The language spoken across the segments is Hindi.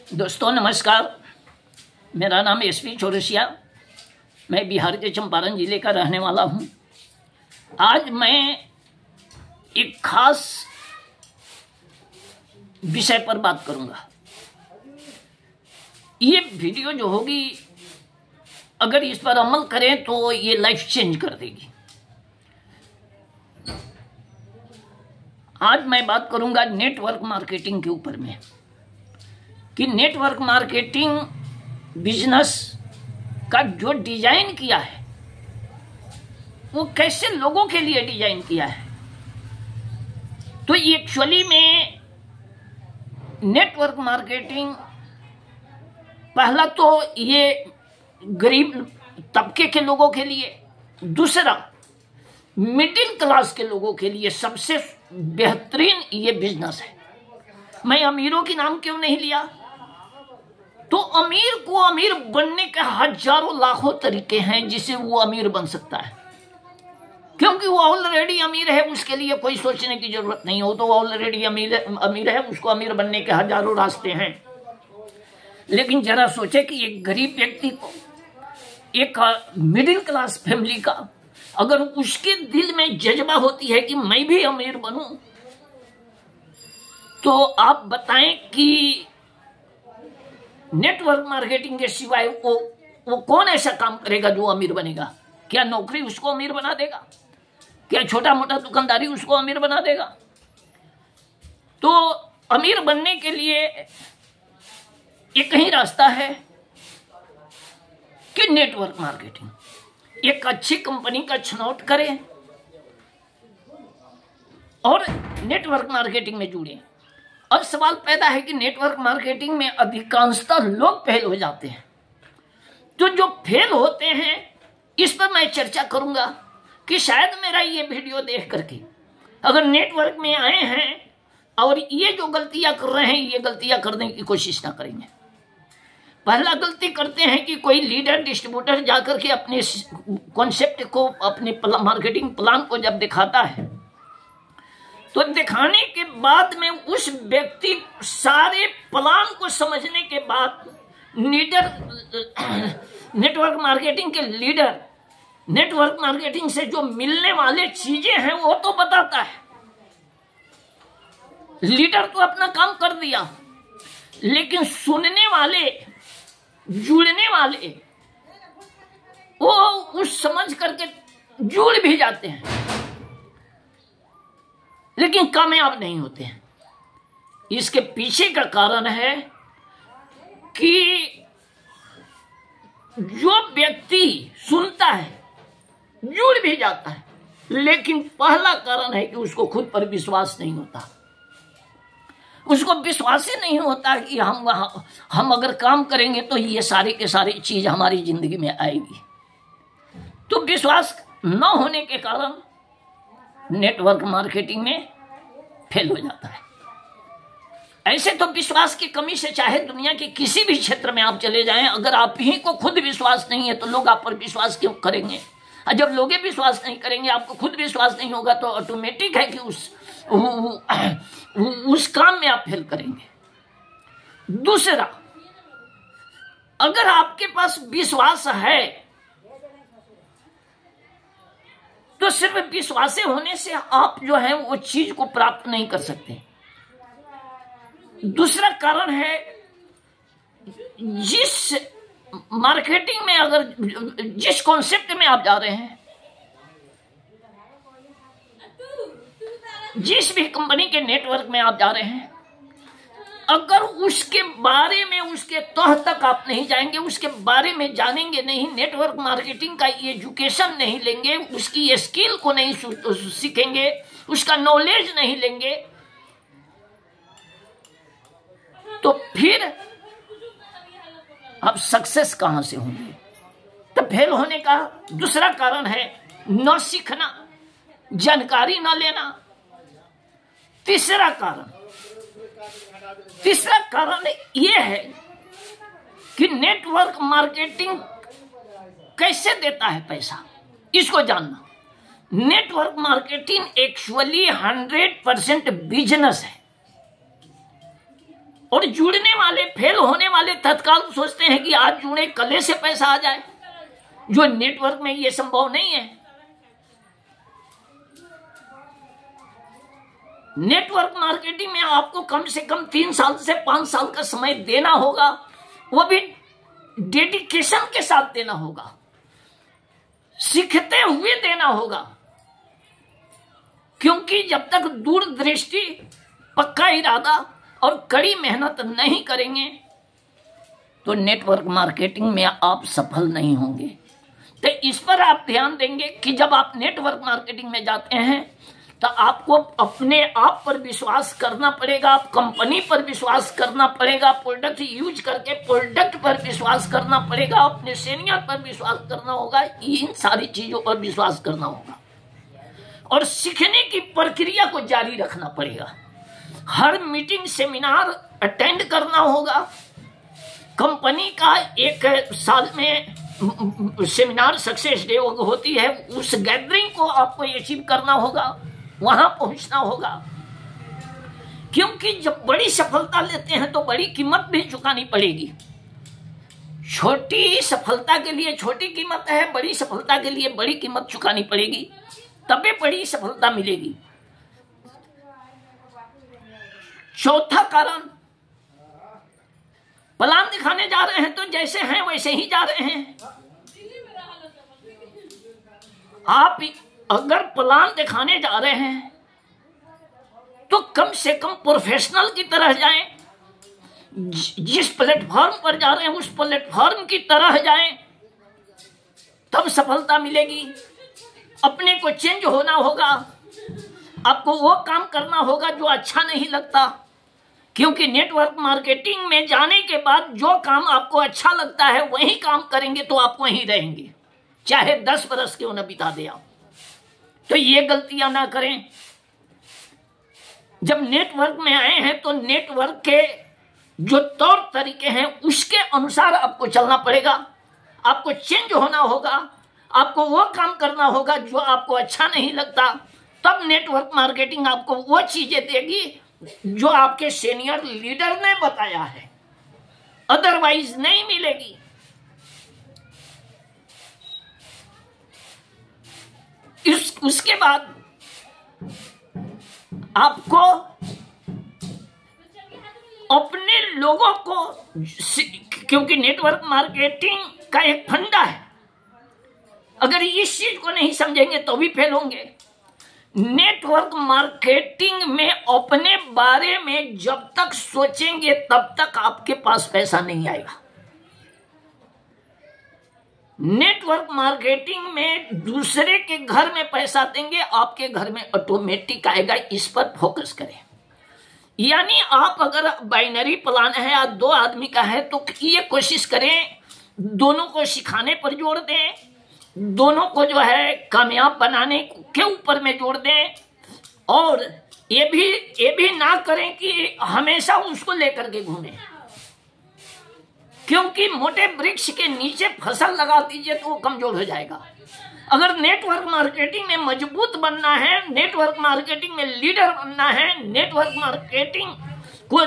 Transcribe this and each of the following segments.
दोस्तों नमस्कार। मेरा नाम एसपी चौरसिया। मैं बिहार के चंपारण जिले का रहने वाला हूं। आज मैं एक खास विषय पर बात करूंगा। ये वीडियो जो होगी, अगर इस पर अमल करें तो ये लाइफ चेंज कर देगी। आज मैं बात करूंगा नेटवर्क मार्केटिंग के ऊपर में कि नेटवर्क मार्केटिंग बिजनेस का जो डिजाइन किया है वो कैसे लोगों के लिए डिजाइन किया है। तो एक्चुअली में नेटवर्क मार्केटिंग पहला तो ये गरीब तबके के लोगों के लिए, दूसरा मिडिल क्लास के लोगों के लिए सबसे बेहतरीन ये बिजनेस है। मैं अमीरों के नाम क्यों नहीं लिया? तो अमीर को अमीर बनने के हजारों लाखों तरीके हैं जिससे वो अमीर बन सकता है, क्योंकि वो ऑलरेडी अमीर है। उसके लिए कोई सोचने की जरूरत नहीं हो, तो ऑलरेडी अमीर है, उसको अमीर बनने के हजारों रास्ते हैं। लेकिन जरा सोचे कि एक गरीब व्यक्ति को, एक मिडिल क्लास फैमिली का, अगर उसके दिल में जज्बा होती है कि मैं भी अमीर बनूं, तो आप बताएं कि नेटवर्क मार्केटिंग के सिवाय वो कौन ऐसा काम करेगा जो अमीर बनेगा? क्या नौकरी उसको अमीर बना देगा? क्या छोटा मोटा दुकानदारी उसको अमीर बना देगा? तो अमीर बनने के लिए एक ही रास्ता है कि नेटवर्क मार्केटिंग। एक अच्छी कंपनी का छनौट करें और नेटवर्क मार्केटिंग में जुड़े। अब सवाल पैदा है कि नेटवर्क मार्केटिंग में अधिकांशतः लोग फेल हो जाते हैं। तो जो फेल होते हैं इस पर मैं चर्चा करूंगा कि शायद मेरा ये वीडियो देख करके अगर नेटवर्क में आए हैं और ये जो गलतियां कर रहे हैं, ये गलतियां करने की कोशिश ना करेंगे। पहला गलती करते हैं कि कोई लीडर डिस्ट्रीब्यूटर जाकर के अपने कॉन्सेप्ट को, अपने मार्केटिंग प्लान को जब दिखाता है, तो दिखाने के बाद में उस व्यक्ति सारे प्लान को समझने के बाद नेटवर्क मार्केटिंग के लीडर नेटवर्क मार्केटिंग से जो मिलने वाले चीजें हैं वो तो बताता है। लीडर तो अपना काम कर दिया, लेकिन सुनने वाले, जुड़ने वाले, वो उस समझ करके जुड़ भी जाते हैं लेकिन कामयाब नहीं होते हैं। इसके पीछे का कारण है कि जो व्यक्ति सुनता है, जुड़ भी जाता है, लेकिन पहला कारण है कि उसको खुद पर विश्वास नहीं होता। उसको विश्वास ही नहीं होता कि हम अगर काम करेंगे तो ये सारी के सारी चीज हमारी जिंदगी में आएगी। तो विश्वास न होने के कारण नेटवर्क मार्केटिंग में फेल हो जाता है। ऐसे तो विश्वास की कमी से चाहे दुनिया के किसी भी क्षेत्र में आप चले जाएं, अगर आप ही को खुद विश्वास नहीं है तो लोग आप पर विश्वास क्यों करेंगे? और जब लोग विश्वास नहीं करेंगे, आपको खुद विश्वास नहीं होगा, तो ऑटोमेटिक है कि उस काम में आप फेल करेंगे। दूसरा, अगर आपके पास विश्वास है तो सिर्फ विश्वास होने से आप जो है वो चीज को प्राप्त नहीं कर सकते। दूसरा कारण है, जिस मार्केटिंग में, अगर जिस कॉन्सेप्ट में आप जा रहे हैं, जिस भी कंपनी के नेटवर्क में आप जा रहे हैं, अगर उसके बारे में, उसके तह तक आप नहीं जाएंगे, उसके बारे में जानेंगे नहीं, नेटवर्क मार्केटिंग का एजुकेशन नहीं लेंगे, उसकी स्किल को नहीं सीखेंगे, उसका नॉलेज नहीं लेंगे, तो फिर आप सक्सेस कहां से होंगे? तो फेल होने का दूसरा कारण है न सीखना, जानकारी न लेना। तीसरा कारण यह है कि नेटवर्क मार्केटिंग कैसे देता है पैसा, इसको जानना। नेटवर्क मार्केटिंग एक्चुअली 100% बिजनेस है और जुड़ने वाले, फेल होने वाले तत्काल सोचते हैं कि आज जुड़े कल से पैसा आ जाए, जो नेटवर्क में ये संभव नहीं है। नेटवर्क मार्केटिंग में आपको कम से कम 3 साल से 5 साल का समय देना होगा, वो भी डेडिकेशन के साथ देना होगा, सीखते हुए देना होगा। क्योंकि जब तक दूरदृष्टि, पक्का इरादा और कड़ी मेहनत नहीं करेंगे तो नेटवर्क मार्केटिंग में आप सफल नहीं होंगे। तो इस पर आप ध्यान देंगे कि जब आप नेटवर्क मार्केटिंग में जाते हैं तो आपको अपने आप पर विश्वास करना पड़ेगा, आप कंपनी पर विश्वास करना पड़ेगा, प्रोडक्ट यूज करके प्रोडक्ट पर विश्वास करना पड़ेगा, अपने सीनियर पर विश्वास करना होगा, इन सारी चीजों पर विश्वास करना होगा और सीखने की प्रक्रिया को जारी रखना पड़ेगा। हर मीटिंग, सेमिनार अटेंड करना होगा। कंपनी का एक साल में सेमिनार, सक्सेस डे होती है, उस गैदरिंग को आपको अचीव करना होगा, वहां पहुंचना होगा। क्योंकि जब बड़ी सफलता लेते हैं तो बड़ी कीमत भी चुकानी पड़ेगी। छोटी सफलता के लिए छोटी कीमत है, बड़ी सफलता के लिए बड़ी कीमत चुकानी पड़ेगी, तबे बड़ी सफलता मिलेगी। चौथा कारण, प्लान दिखाने जा रहे हैं तो जैसे हैं वैसे ही जा रहे हैं। आप अगर प्लान दिखाने जा रहे हैं तो कम से कम प्रोफेशनल की तरह जाएं। जिस प्लेटफॉर्म पर जा रहे हैं उस प्लेटफॉर्म की तरह जाएं, तब सफलता मिलेगी। अपने को चेंज होना होगा, आपको वो काम करना होगा जो अच्छा नहीं लगता। क्योंकि नेटवर्क मार्केटिंग में जाने के बाद जो काम आपको अच्छा लगता है वही काम करेंगे तो आप वहीं रहेंगे, चाहे 10 बरस क्यों न बिता दे आप। तो ये गलतियां ना करें। जब नेटवर्क में आए हैं तो नेटवर्क के जो तौर तरीके हैं उसके अनुसार आपको चलना पड़ेगा, आपको चेंज होना होगा, आपको वो काम करना होगा जो आपको अच्छा नहीं लगता। तब नेटवर्क मार्केटिंग आपको वो चीजें देगी जो आपके सीनियर लीडर ने बताया है, अदरवाइज नहीं मिलेगी। उसके बाद आपको अपने लोगों को, क्योंकि नेटवर्क मार्केटिंग का एक फंडा है, अगर इस चीज को नहीं समझेंगे तो भी फेल होंगे। नेटवर्क मार्केटिंग में अपने बारे में जब तक सोचेंगे तब तक आपके पास पैसा नहीं आएगा। नेटवर्क मार्केटिंग में दूसरे के घर में पैसा देंगे, आपके घर में ऑटोमेटिक आएगा। इस पर फोकस करें। यानी आप अगर बाइनरी प्लान है या 2 आदमी का है तो ये कोशिश करें दोनों को सिखाने पर जोर दें, दोनों को जो है कामयाब बनाने के ऊपर में जोड़ दें। और ये भी ना करें कि हमेशा उसको लेकर के घूमें, क्योंकि मोटे वृक्ष के नीचे फसल लगा दीजिए तो वो कमजोर हो जाएगा। अगर नेटवर्क मार्केटिंग में मजबूत बनना है, नेटवर्क मार्केटिंग में लीडर बनना है, नेटवर्क मार्केटिंग को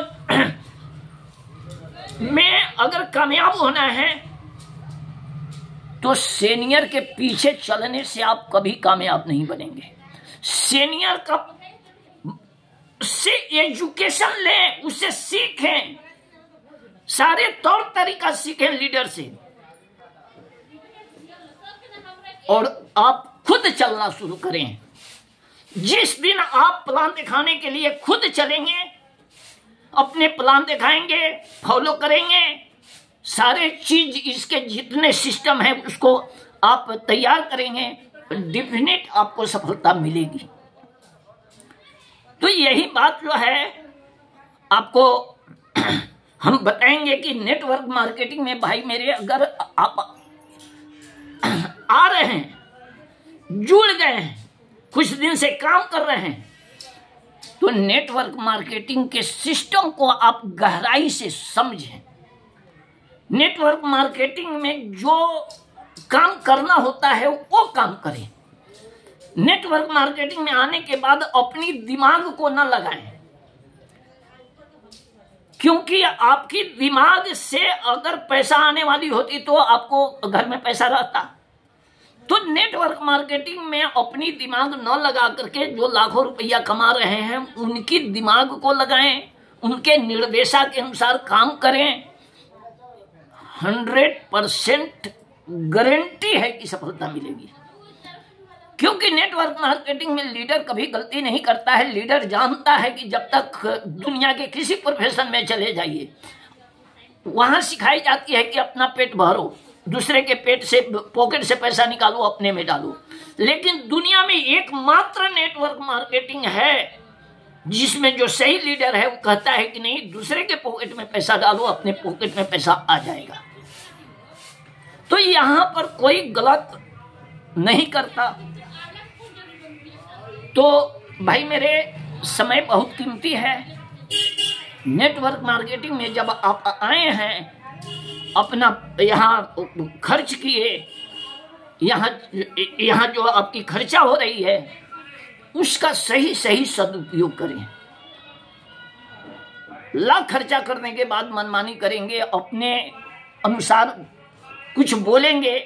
में अगर कामयाब होना है तो सीनियर के पीछे चलने से आप कभी कामयाब नहीं बनेंगे। सीनियर का से एजुकेशन लें, उससे सीखें, सारे तौर तरीका सीखें लीडर से, और आप खुद चलना शुरू करें। जिस दिन आप प्लान दिखाने के लिए खुद चलेंगे, अपने प्लान दिखाएंगे, फॉलो करेंगे, सारे चीज इसके जितने सिस्टम है उसको आप तैयार करेंगे, डेफिनेट आपको सफलता मिलेगी। तो यही बात जो है आपको हम बताएंगे कि नेटवर्क मार्केटिंग में भाई मेरे, अगर आप आ रहे हैं, जुड़ गए हैं, कुछ दिन से काम कर रहे हैं, तो नेटवर्क मार्केटिंग के सिस्टम को आप गहराई से समझें। नेटवर्क मार्केटिंग में जो काम करना होता है वो काम करें। नेटवर्क मार्केटिंग में आने के बाद अपनी दिमाग को न लगाएं, क्योंकि आपकी दिमाग से अगर पैसा आने वाली होती तो आपको घर में पैसा रहता। तो नेटवर्क मार्केटिंग में अपनी दिमाग न लगा करके जो लाखों रुपया कमा रहे हैं उनकी दिमाग को लगाएं, उनके निर्देशा के अनुसार काम करें। 100% गारंटी है कि सफलता मिलेगी। क्योंकि नेटवर्क मार्केटिंग में लीडर कभी गलती नहीं करता है। लीडर जानता है कि जब तक दुनिया के किसी प्रोफेशन में चले जाइए, वहां सिखाई जाती है कि अपना पेट भरो, दूसरे के पेट से पॉकेट से पैसा निकालो, अपने में डालो। लेकिन दुनिया में एकमात्र नेटवर्क मार्केटिंग है जिसमें जो सही लीडर है वो कहता है कि नहीं, दूसरे के पॉकेट में पैसा डालो, अपने पॉकेट में पैसा आ जाएगा। तो यहां पर कोई गलत नहीं करता। तो भाई मेरे, समय बहुत कीमती है। नेटवर्क मार्केटिंग में जब आप आए हैं, अपना यहाँ खर्च किए, यहाँ जो आपकी खर्चा हो रही है उसका सही सदुपयोग करें। लाख खर्चा करने के बाद मनमानी करेंगे, अपने अनुसार कुछ बोलेंगे।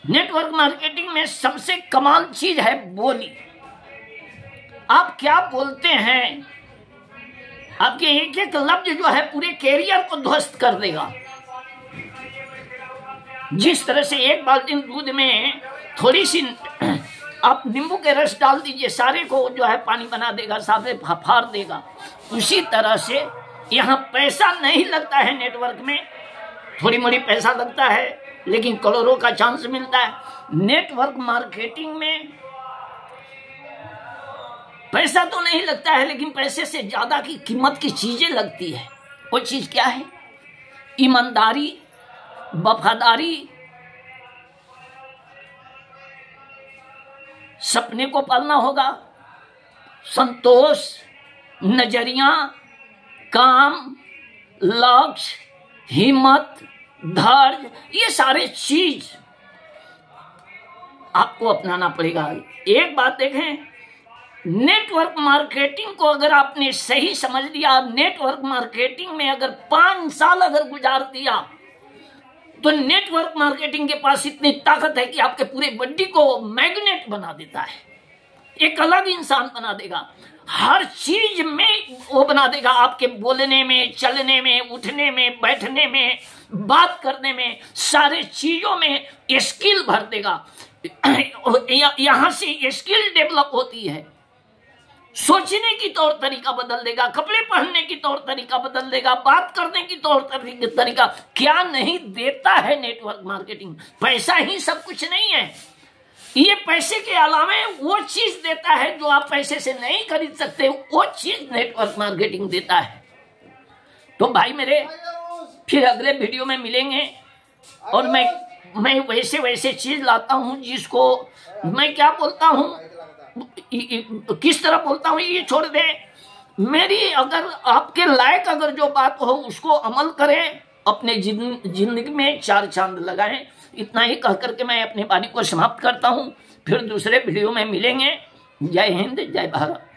नेटवर्क मार्केटिंग में सबसे कमाल चीज है बोली। आप क्या बोलते हैं, आपके एक एक लफ्ज जो है पूरे कैरियर को ध्वस्त कर देगा। जिस तरह से एक बाल्टी दूध में थोड़ी सी आप नींबू के रस डाल दीजिए, सारे को जो है पानी बना देगा, सारे फाड़ देगा। उसी तरह से यहाँ पैसा नहीं लगता है नेटवर्क में, थोड़ी मोड़ी पैसा लगता है लेकिन करोड़ों का चांस मिलता है। नेटवर्क मार्केटिंग में पैसा तो नहीं लगता है लेकिन पैसे से ज्यादा की कीमत की चीजें लगती है। वो चीज क्या है? ईमानदारी, वफादारी, सपने को पालना होगा, संतोष, नजरिया, काम, लक्ष्य, हिम्मत, धैर्य, ये सारे चीज आपको अपनाना पड़ेगा। एक बात देखें, नेटवर्क मार्केटिंग को अगर आपने सही समझ लिया, नेटवर्क मार्केटिंग में अगर 5 साल अगर गुजार दिया, तो नेटवर्क मार्केटिंग के पास इतनी ताकत है कि आपके पूरे बॉडी को मैग्नेट बना देता है, एक अलग इंसान बना देगा। हर चीज में वो बना देगा, आपके बोलने में, चलने में, उठने में, बैठने में, बात करने में, सारे चीजों में स्किल भर देगा। यहां से स्किल डेवलप होती है। सोचने की तौर तरीका बदल देगा, कपड़े पहनने की तौर तरीका बदल देगा, बात करने की तौर तरीका। क्या नहीं देता है नेटवर्क मार्केटिंग? पैसा ही सब कुछ नहीं है, ये पैसे के अलावा वो चीज देता है जो आप पैसे से नहीं खरीद सकते, वो चीज नेटवर्क मार्केटिंग देता है। तो भाई मेरे, फिर अगले वीडियो में मिलेंगे और मैं वैसे चीज लाता हूं जिसको मैं क्या बोलता हूं, किस तरह बोलता हूं ये छोड़ दे। मेरी अगर आपके लायक अगर जो बात हो उसको अमल करें, अपने जिंदगी में 4 चांद लगाएं। इतना ही कह करके मैं अपनी वाणी को समाप्त करता हूं। फिर दूसरे वीडियो में मिलेंगे। जय हिंद, जय भारत।